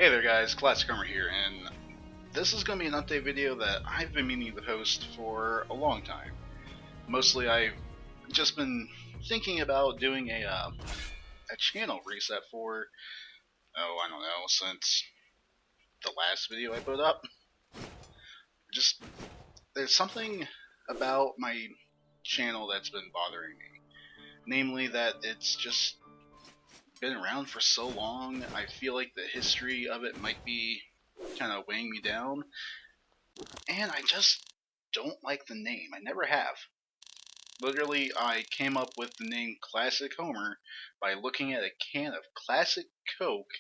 Hey there guys, classichomer here, and this is going to be an update video that I've been meaning to post for a long time. Mostly I've just been thinking about doing a channel reset for, I don't know, since the last video I put up. Just, there's something about my channel that's been bothering me. Namely that it's just been around for so long. I feel like the history of it might be kind of weighing me down, and I just don't like the name. I never have. Literally, I came up with the name classichomer by looking at a can of classic Coke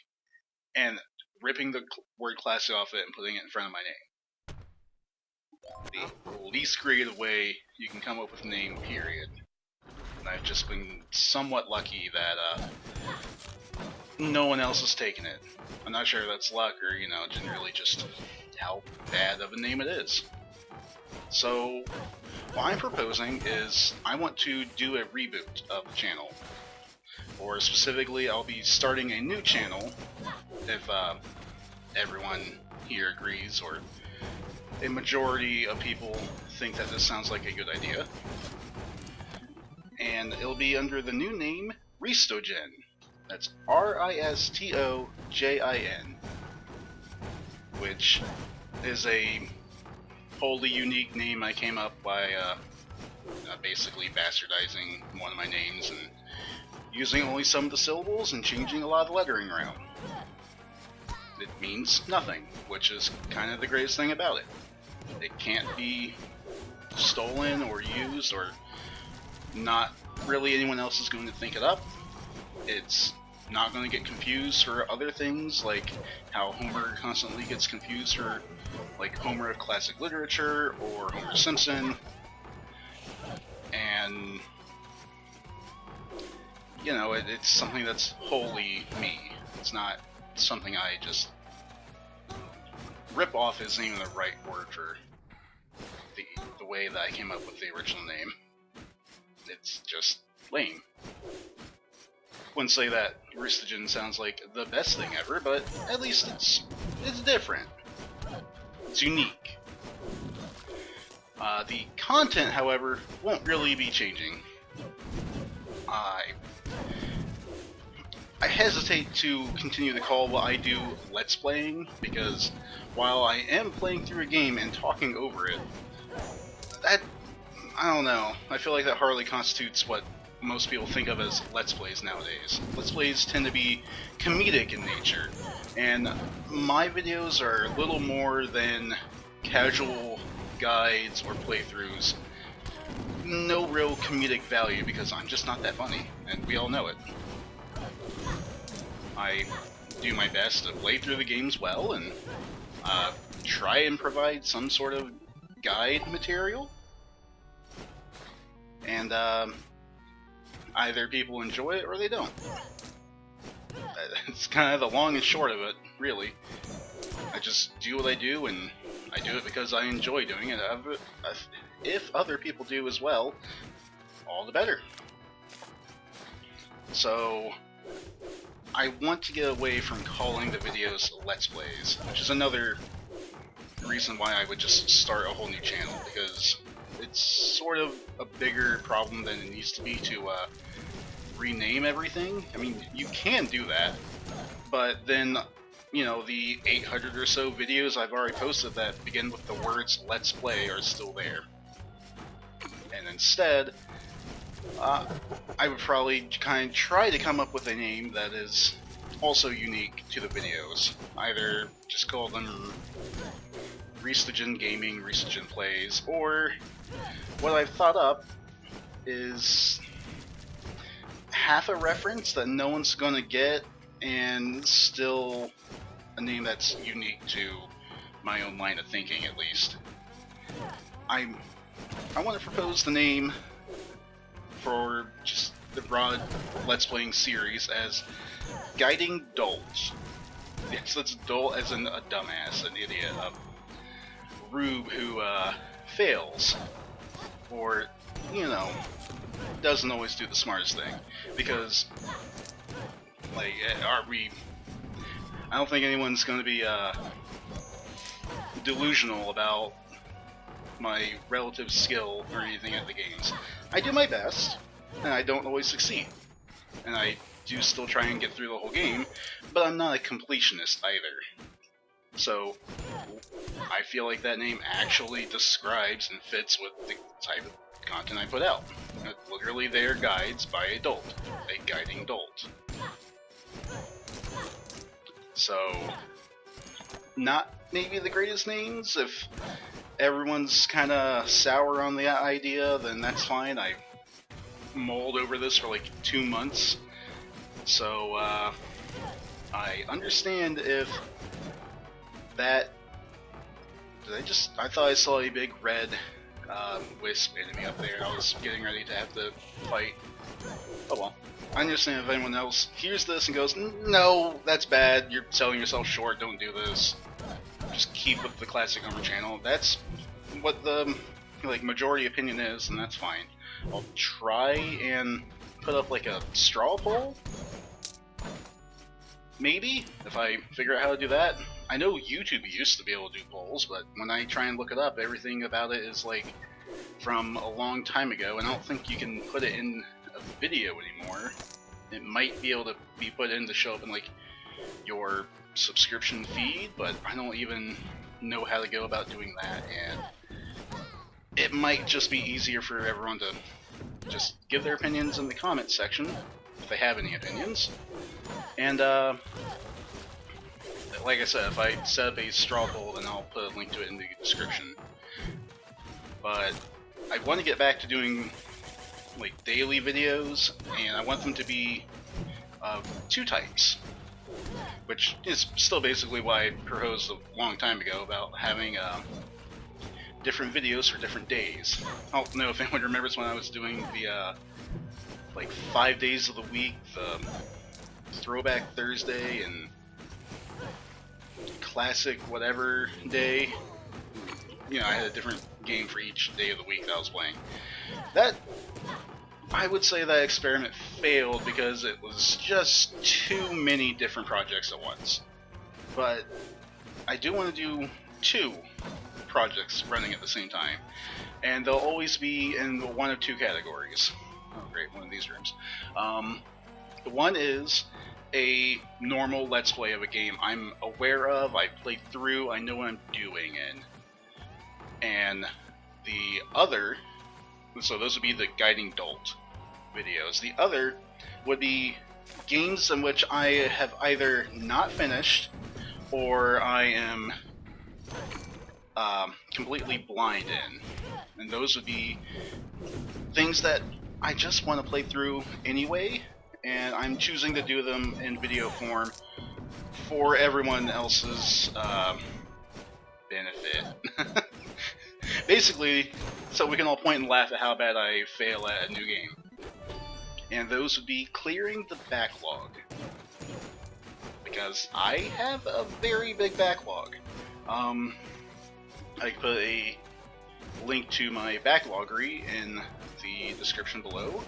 and ripping the word classic off it and putting it in front of my name. The least creative way you can come up with a name, period. And I've just been somewhat lucky that no one else has taken it. I'm not sure if that's luck or, generally just how bad of a name it is. So, what I'm proposing is I want to do a reboot of the channel. Or specifically, I'll be starting a new channel, if everyone here agrees, or a majority of people think that this sounds like a good idea. And it'll be under the new name, Ristojin. That's Ristojin, which is a wholly unique name I came up by basically bastardizing one of my names and using only some of the syllables and changing a lot of the lettering around. It means nothing, which is kind of the greatest thing about it. It can't be stolen or used, or not really anyone else is going to think it up. It's not going to get confused for other things, like how Homer constantly gets confused for like Homer of classic literature or Homer Simpson. And it's something that's wholly me. It's not something I just rip off isn't even the right word for the way that I came up with the original name. It's just lame. Wouldn't say that Ristojin sounds like the best thing ever, but at least it's different. It's unique. The content, however, won't really be changing. I hesitate to continue to call what I do Let's Playing, because while I am playing through a game and talking over it, I don't know, I feel like that hardly constitutes what most people think of as Let's Plays nowadays. Let's Plays tend to be comedic in nature, and my videos are little more than casual guides or playthroughs. No real comedic value because I'm just not that funny, and we all know it. I do my best to play through the games well and try and provide some sort of guide material. And either people enjoy it or they don't. It's kind of the long and short of it, really. I just do what I do, and I do it because I enjoy doing it. If other people do as well, all the better. So, I want to get away from calling the videos Let's Plays, which is another reason why I would just start a whole new channel, because it's sort of a bigger problem than it needs to be to rename everything. I mean, you can do that, but then, the 800 or so videos I've already posted that begin with the words Let's Play are still there. And instead, I would probably kind of try to come up with a name that is also unique to the videos. Either just call them Ristojin Gaming, Ristojin Plays, or what I've thought up is half a reference that no one's gonna get, and still a name that's unique to my own line of thinking, at least. I want to propose the name for just the broad Let's Playing series as Guiding Dolts. Yes, that's dull as in a dumbass, an idiot, a rube who fails, or, doesn't always do the smartest thing. Because, like, I don't think anyone's going to be delusional about my relative skill or anything at the games. I do my best, and I don't always succeed. And I do still try and get through the whole game, but I'm not a completionist either. So, I feel like that name actually describes and fits with the type of content I put out. Literally, they are guides by a dolt, a guiding dolt. So, not maybe the greatest names. If everyone's kind of sour on the idea, then that's fine. I mulled over this for like 2 months, so I understand if that. I thought I saw a big red wisp enemy up there. I was getting ready to have to fight. Oh well. I understand if anyone else hears this and goes, no, that's bad, you're selling yourself short, don't do this. Just keep with the classichomer channel. That's what the majority opinion is, and that's fine. I'll try and put up like a straw poll? Maybe, if I figure out how to do that. I know YouTube used to be able to do polls, but when I try and look it up, everything about it is like from a long time ago, and I don't think you can put it in a video anymore. It might be able to be put in to show up in like your subscription feed, but I don't even know how to go about doing that, and it might just be easier for everyone to just give their opinions in the comments section, if they have any opinions. And like I said, if I set up a straw poll, then I'll put a link to it in the description. But I want to get back to doing like daily videos, and I want them to be of 2 types, which is still basically why I proposed a long time ago about having different videos for different days. I don't know if anyone remembers when I was doing the like 5 days of the week, the Throwback Thursday and Classic whatever day. You know, I had a different game for each day of the week that I was playing. That, I would say that experiment failed because it was just too many different projects at once. But I do want to do 2 projects running at the same time, and they'll always be in one of 2 categories. Oh great, one of these rooms. The one is a normal Let's Play of a game I'm aware of, I played through, I know what I'm doing, and the other, so those would be the Guiding Dolt videos. The other would be games in which I have either not finished or I am completely blind in. And those would be things that I just want to play through anyway, and I'm choosing to do them in video form for everyone else's benefit. Basically, so we can all point and laugh at how bad I fail at a new game. And those would be clearing the backlog. Because I have a very big backlog. I put a link to my backloggery in the description below,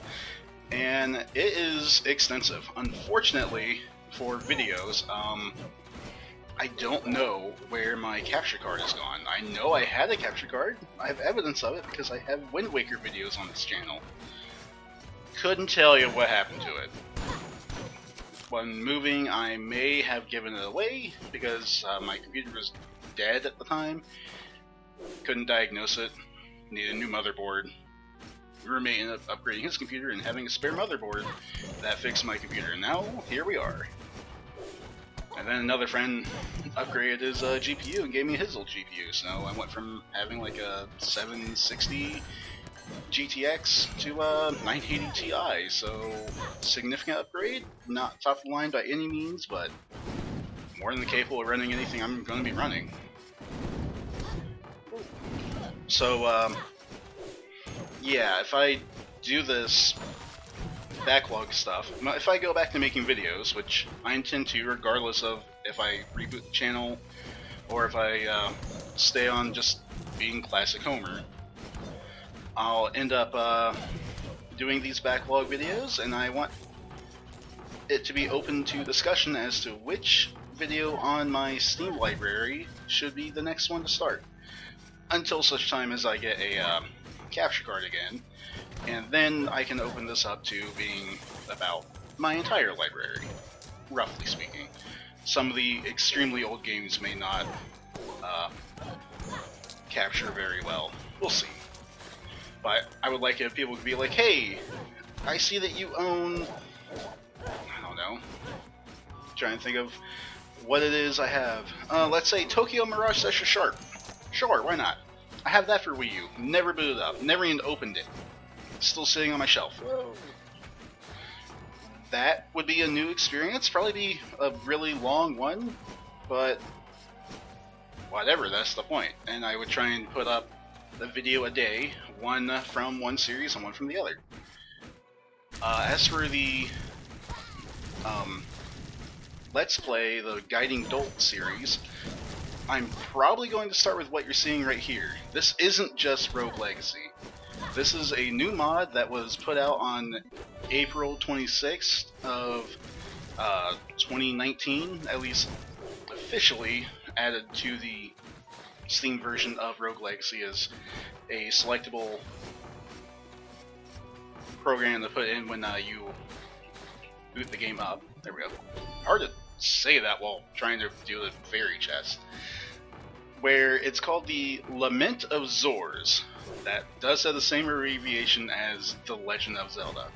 and it is extensive. Unfortunately, for videos, I don't know where my capture card is gone. I know I had a capture card. I have evidence of it because I have Wind Waker videos on this channel. Couldn't tell you what happened to it. When moving, I may have given it away because my computer was dead at the time. Couldn't diagnose it. Needed a new motherboard. Roommate ended up upgrading his computer and having a spare motherboard. That fixed my computer, and now here we are. And then another friend upgraded his GPU and gave me his old GPU, so I went from having like a 760 GTX to a 980 Ti, so significant upgrade. Not top of the line by any means, but more than capable of running anything I'm going to be running. So, yeah, if I do this backlog stuff, if I go back to making videos, which I intend to regardless of if I reboot the channel or if I stay on just being classichomer, I'll end up doing these backlog videos, and I want it to be open to discussion as to which video on my Steam library should be the next one to start. Until such time as I get a capture card again, and then I can open this up to being about my entire library, roughly speaking. Some of the extremely old games may not capture very well. We'll see. But I would like it if people could be like, hey, I see that you own, I don't know, trying to think of what it is I have. Let's say Tokyo Mirage Session Sharp. Sure, why not? I have that for Wii U. Never booted up. Never even opened it. Still sitting on my shelf. Whoa. That would be a new experience. Probably be a really long one, but whatever, that's the point. And I would try and put up a video a day, one from one series and one from the other. As for the Let's Play, the Guiding Dolt series, I'm probably going to start with what you're seeing right here. This isn't just Rogue Legacy. This is a new mod that was put out on April 26th of 2019, at least officially added to the Steam version of Rogue Legacy as a selectable program to put in when you boot the game up. There we go. Hard to say that while trying to do the fairy chest. Where it's called the Lament of Zors. That does have the same abbreviation as The Legend of Zelda.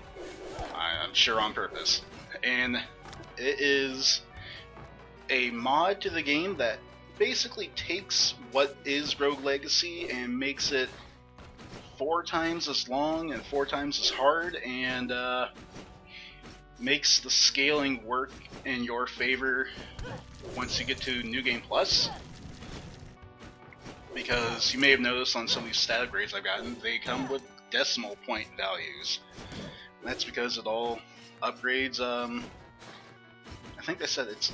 I'm sure on purpose. And it is a mod to the game that basically takes what is Rogue Legacy and makes it 4 times as long and 4 times as hard, and makes the scaling work in your favor once you get to New Game Plus. Because you may have noticed on some of these stat upgrades I've gotten, they come with decimal point values. That's because it all upgrades, I think they said it's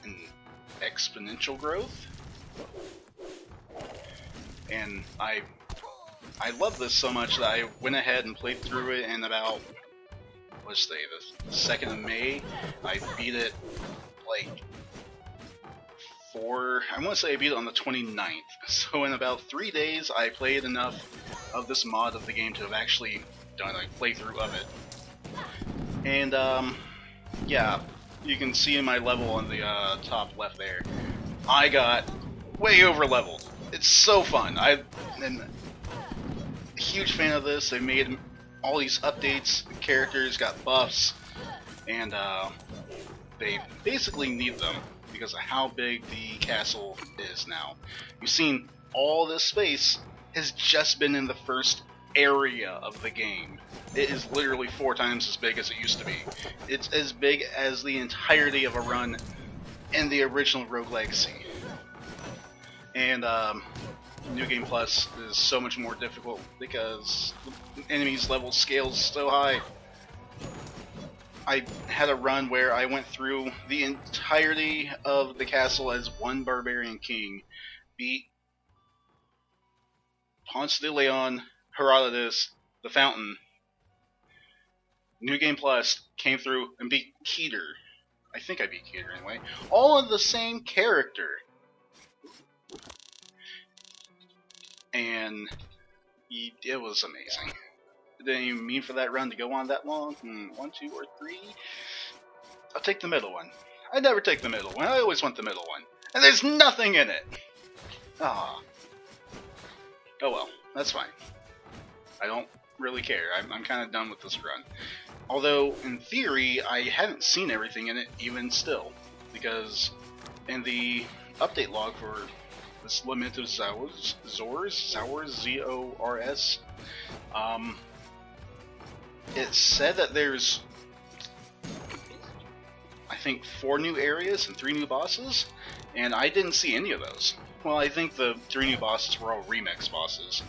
an exponential growth. And I love this so much that I went ahead and played through it in about, let's say, the 2nd of May. I beat it like I want to say I beat it on the 29th. So in about 3 days, I played enough of this mod of the game to have actually done a playthrough of it. And yeah, you can see in my level on the top left there, I got way over leveled. It's so fun. I'm a huge fan of this. They made all these updates. The characters got buffs, and they basically need them because of how big the castle is now. You've seen all this space has just been in the first area of the game. It is literally 4 times as big as it used to be. It's as big as the entirety of a run in the original Rogue Legacy. And New Game Plus is so much more difficult because the enemies' level scales so high. I had a run where I went through the entirety of the castle as one barbarian king, beat Ponce de Leon, Herodotus, the Fountain. New Game Plus came through and beat Keter. I think I beat Keter anyway. All of the same character. And it was amazing. Didn't even mean for that run to go on that long. 1, 2, or 3. I'll take the middle one. I never take the middle one. I always want the middle one. And there's nothing in it! Ah. Oh well, that's fine. I don't really care. I'm kind of done with this run. Although, in theory, I haven't seen everything in it even still. Because in the update log for this Lament of Zors, Z-O-R-S, it said that there's, I think, 4 new areas and 3 new bosses, and I didn't see any of those. Well, I think the 3 new bosses were all remix bosses.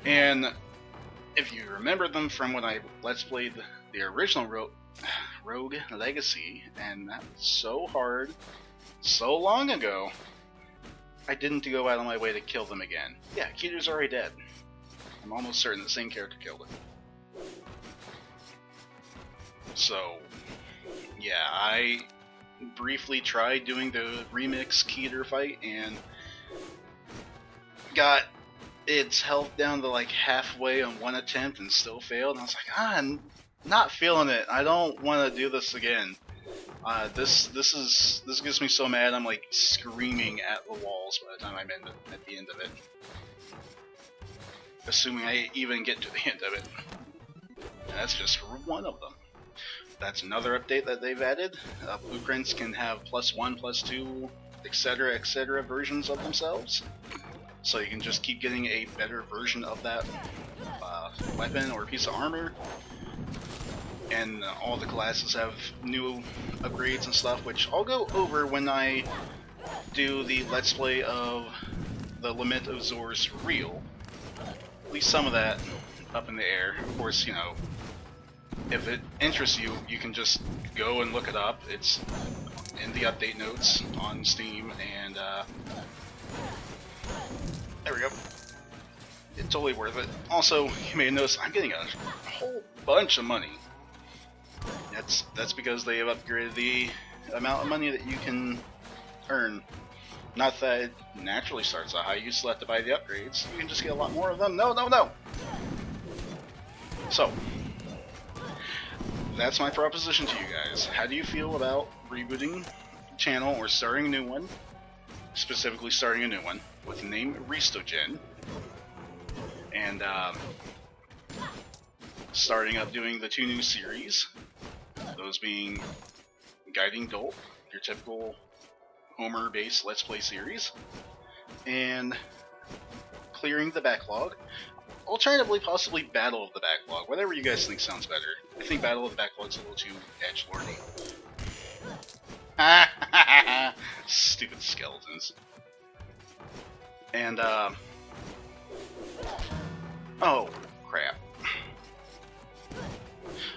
And if you remember them from when I Let's Played the original Rogue Legacy, and that was so hard, so long ago, I didn't go out of my way to kill them again. Yeah, Keter's already dead. I'm almost certain the same character killed him. So, yeah, I briefly tried doing the remix Keter fight and got its health down to like halfway on one attempt and still failed. And I was like, I'm not feeling it. I don't want to do this again. This gets me so mad. I'm like screaming at the walls by the time I'm at the end of it. Assuming I even get to the end of it. And that's just one of them. That's another update that they've added. Blueprints can have +1, +2, etc. versions of themselves. So you can just keep getting a better version of that weapon or piece of armor. And all the classes have new upgrades and stuff, which I'll go over when I do the Let's Play of the Lament of Zor's for real. At least some of that up in the air. Of course, you know, if it interests you, you can just go and look it up. It's in the update notes on Steam, and there we go. It's totally worth it. Also, you may notice I'm getting a whole bunch of money. That's because they have upgraded the amount of money that you can earn. Not that it naturally starts out high, you still have to buy the upgrades. You can just get a lot more of them. No! So, that's my proposition to you guys. How do you feel about rebooting the channel or starting a new one? Specifically starting a new one with the name Ristojin. And starting up doing the 2 new series. Those being Guiding Dolt, your typical Homer-based Let's Play series, and Clearing the Backlog. Alternatively, possibly Battle of the Backlog. Whatever you guys think sounds better. I think Battle of the Backlog's a little too edgelordy. Stupid skeletons. And, oh, crap.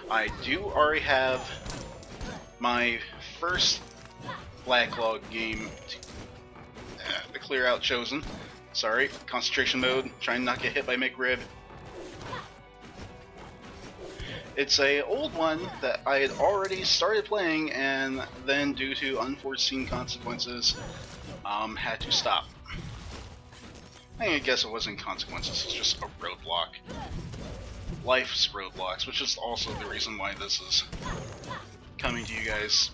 I do already have my first Backlog game to clear out chosen. Sorry, concentration mode, trying not to get hit by McRib. It's a old one that I had already started playing and then due to unforeseen consequences had to stop. I guess it wasn't consequences, it's just a roadblock. Life's roadblocks, which is also the reason why this is coming to you guys,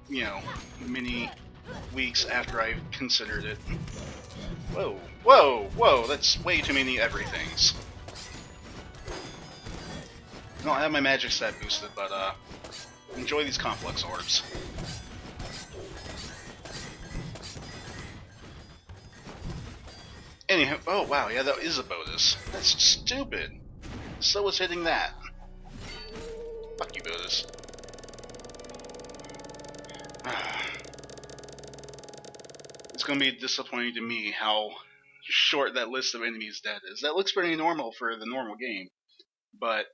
you know, many weeks after I've considered it. Whoa, that's way too many everythings. I don't have my magic stat boosted, but enjoy these complex orbs. Anyhow, oh wow, yeah, that is a bonus. That's stupid. So was hitting that. Fuck you, bonus. It's gonna be disappointing to me how short that list of enemies dead is. That looks pretty normal for the normal game, but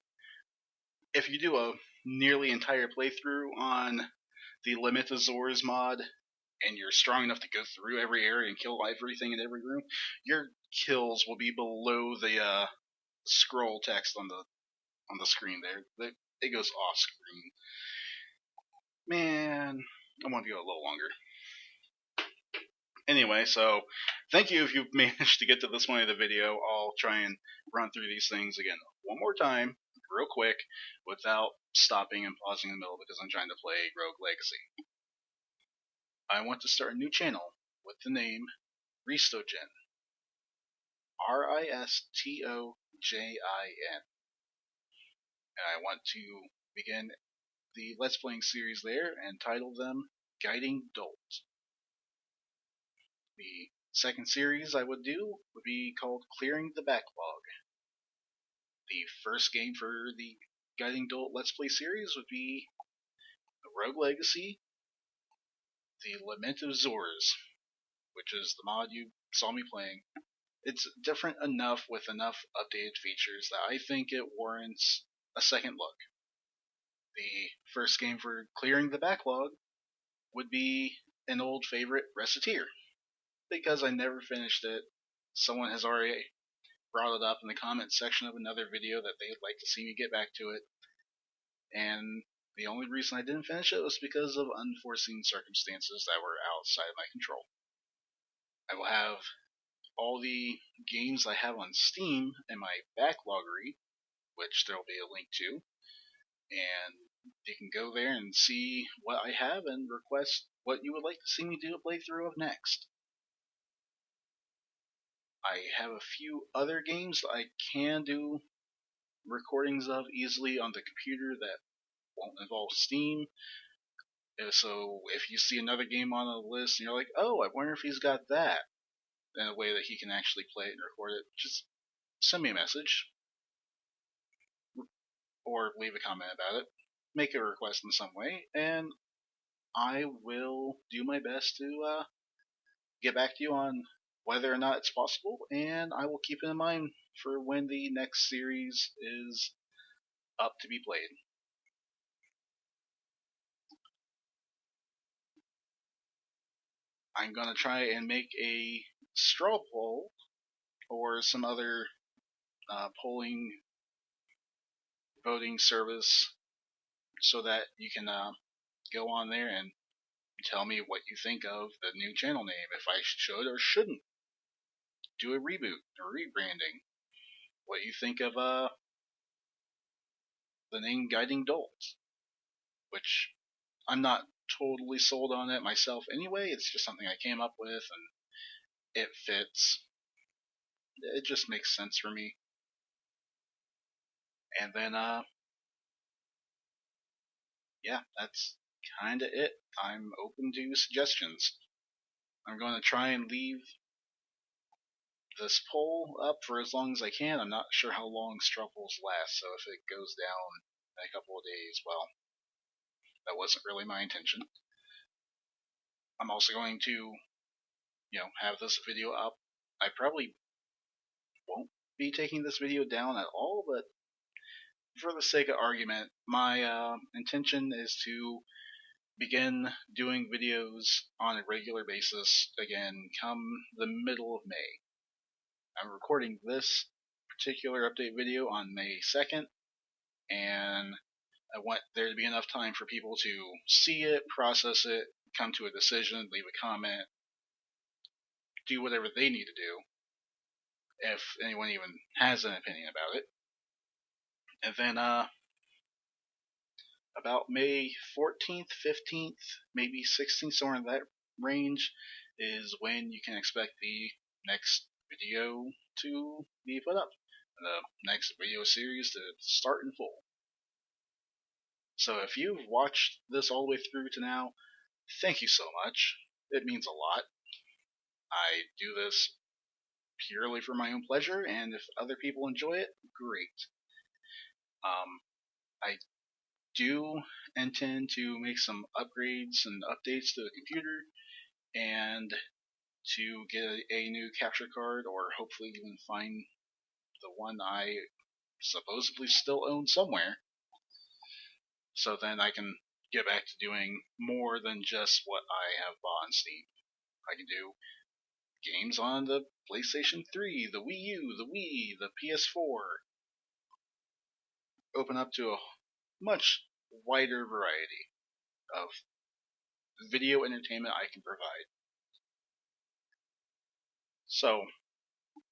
if you do a nearly entire playthrough on the Limit of Zor's mod, and you're strong enough to go through every area and kill everything in every room, your kills will be below the scroll text on the screen there. It goes off screen. Man, I want to go a little longer. Anyway, so thank you if you've managed to get to this point of the video. I'll try and run through these things again one more time, real quick, without stopping and pausing in the middle because I'm trying to play Rogue Legacy. I want to start a new channel with the name Ristojin. Ristojin. And I want to begin the Let's Playing series there and title them Guiding Dolt. The second series I would do would be called Clearing the Backlog. The first game for the Guiding Dolt Let's Play series would be Rogue Legacy, the Lament of Zor's, which is the mod you saw me playing. It's different enough with enough updated features that I think it warrants a second look. The first game for Clearing the Backlog would be an old favorite, Reciteer. Because I never finished it, someone has already brought it up in the comments section of another video that they'd like to see me get back to it. And The only reason I didn't finish it was because of unforeseen circumstances that were outside my control. I will have all the games I have on Steam in my backloggery, which there will be a link to, and you can go there and see what I have and request what you would like to see me do a playthrough of next. I have a few other games that I can do recordings of easily on the computer that won't involve Steam. So if you see another game on the list and you're like, oh, I wonder if he's got that, in a way that he can actually play it and record it, just send me a message or leave a comment about it. Make a request in some way, and I will do my best to get back to you on whether or not it's possible, and I will keep it in mind for when the next series is up to be played. I'm going to try and make a straw poll or some other polling voting service so that you can go on there and tell me what you think of the new channel name, if I should or shouldn't do a reboot or rebranding, what you think of the name Guiding Dolls, which I'm not totally sold on it myself anyway. It's just something I came up with and it fits. It just makes sense for me. And then yeah, that's kind of it. I'm open to suggestions. I'm going to try and leave this poll up for as long as I can. I'm not sure how long straw polls last, so if it goes down in a couple of days, well, that wasn't really my intention. I'm also going to, have this video up. I probably won't be taking this video down at all, but for the sake of argument, my intention is to begin doing videos on a regular basis again come the middle of May. I'm recording this particular update video on May 2nd, and I want there to be enough time for people to see it, process it, come to a decision, leave a comment, do whatever they need to do, if anyone even has an opinion about it. And then about May 14th, 15th, maybe 16th, somewhere in that range, is when you can expect the next video to be put up. The next video series to start in full. So if you've watched this all the way through to now, thank you so much. It means a lot. I do this purely for my own pleasure, and if other people enjoy it, great. I do intend to make some upgrades and updates to the computer, and to get a new capture card, or hopefully even find the one I supposedly still own somewhere, so then I can get back to doing more than just what I have bought on Steam. I can do games on the PlayStation 3, the Wii U, the Wii, the PS4. Open up to a much wider variety of video entertainment I can provide. So,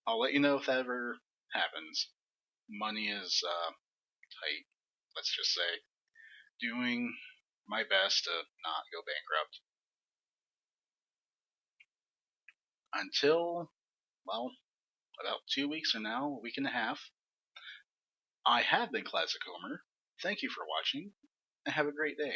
I'll let you know if that ever happens. Money is tight, let's just say. Doing my best to not go bankrupt. Until, well, about 2 weeks from now, a week and a half, I have been classichomer. Thank you for watching, and have a great day.